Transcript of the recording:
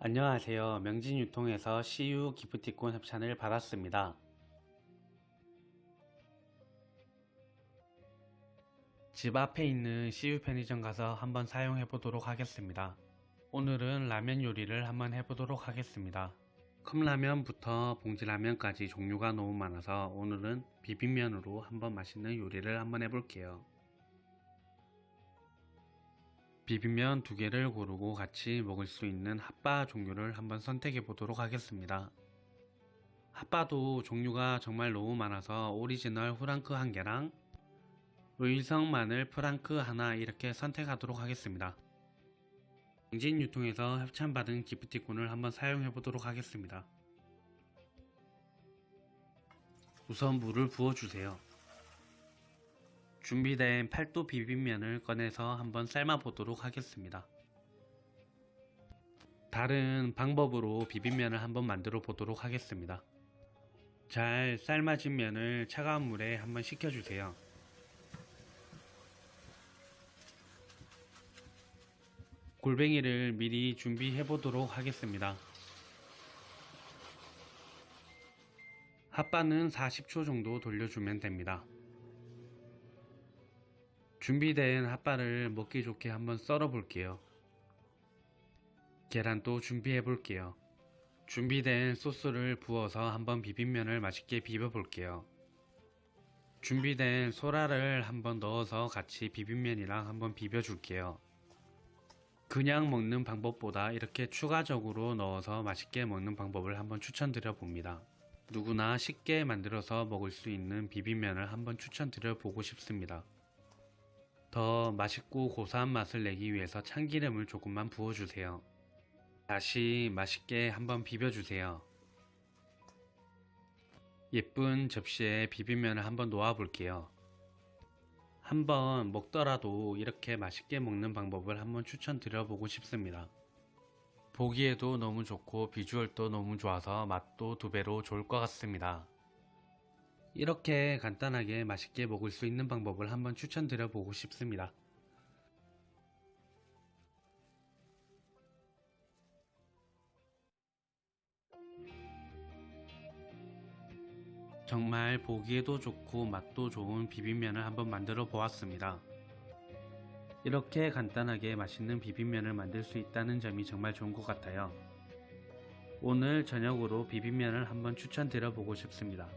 안녕하세요. 명진유통에서 CU 기프티콘 협찬을 받았습니다. 집 앞에 있는 CU 편의점 가서 한번 사용해 보도록 하겠습니다. 오늘은 라면 요리를 한번 해보도록 하겠습니다. 컵라면부터 봉지라면까지 종류가 너무 많아서 오늘은 비빔면으로 한번 맛있는 요리를 한번 해볼게요. 비빔면 2개를 고르고 같이 먹을 수 있는 핫바 종류를 한번 선택해 보도록 하겠습니다. 핫바도 종류가 정말 너무 많아서 오리지널 후랑크 1개랑 의성 마늘 프랑크 하나 이렇게 선택하도록 하겠습니다. 명진유통에서 협찬받은 기프티콘을 한번 사용해 보도록 하겠습니다. 우선 물을 부어주세요. 준비된 팔도 비빔면을 꺼내서 한번 삶아 보도록 하겠습니다. 다른 방법으로 비빔면을 한번 만들어 보도록 하겠습니다. 잘 삶아진 면을 차가운 물에 한번 식혀주세요. 골뱅이를 미리 준비해 보도록 하겠습니다. 핫바는 40초 정도 돌려주면 됩니다. 준비된 핫바를 먹기 좋게 한번 썰어 볼게요. 계란도 준비해 볼게요. 준비된 소스를 부어서 한번 비빔면을 맛있게 비벼 볼게요. 준비된 소라를 한번 넣어서 같이 비빔면이랑 한번 비벼 줄게요. 그냥 먹는 방법보다 이렇게 추가적으로 넣어서 맛있게 먹는 방법을 한번 추천드려 봅니다. 누구나 쉽게 만들어서 먹을 수 있는 비빔면을 한번 추천드려 보고 싶습니다. 더 맛있고 고소한 맛을 내기 위해서 참기름을 조금만 부어주세요. 다시 맛있게 한번 비벼주세요. 예쁜 접시에 비빔면을 한번 놓아 볼게요. 한번 먹더라도 이렇게 맛있게 먹는 방법을 한번 추천드려 보고 싶습니다. 보기에도 너무 좋고 비주얼도 너무 좋아서 맛도 2배로 좋을 것 같습니다. 이렇게 간단하게 맛있게 먹을 수 있는 방법을 한번 추천드려 보고 싶습니다. 정말 보기에도 좋고 맛도 좋은 비빔면을 한번 만들어 보았습니다. 이렇게 간단하게 맛있는 비빔면을 만들 수 있다는 점이 정말 좋은 것 같아요. 오늘 저녁으로 비빔면을 한번 추천드려 보고 싶습니다.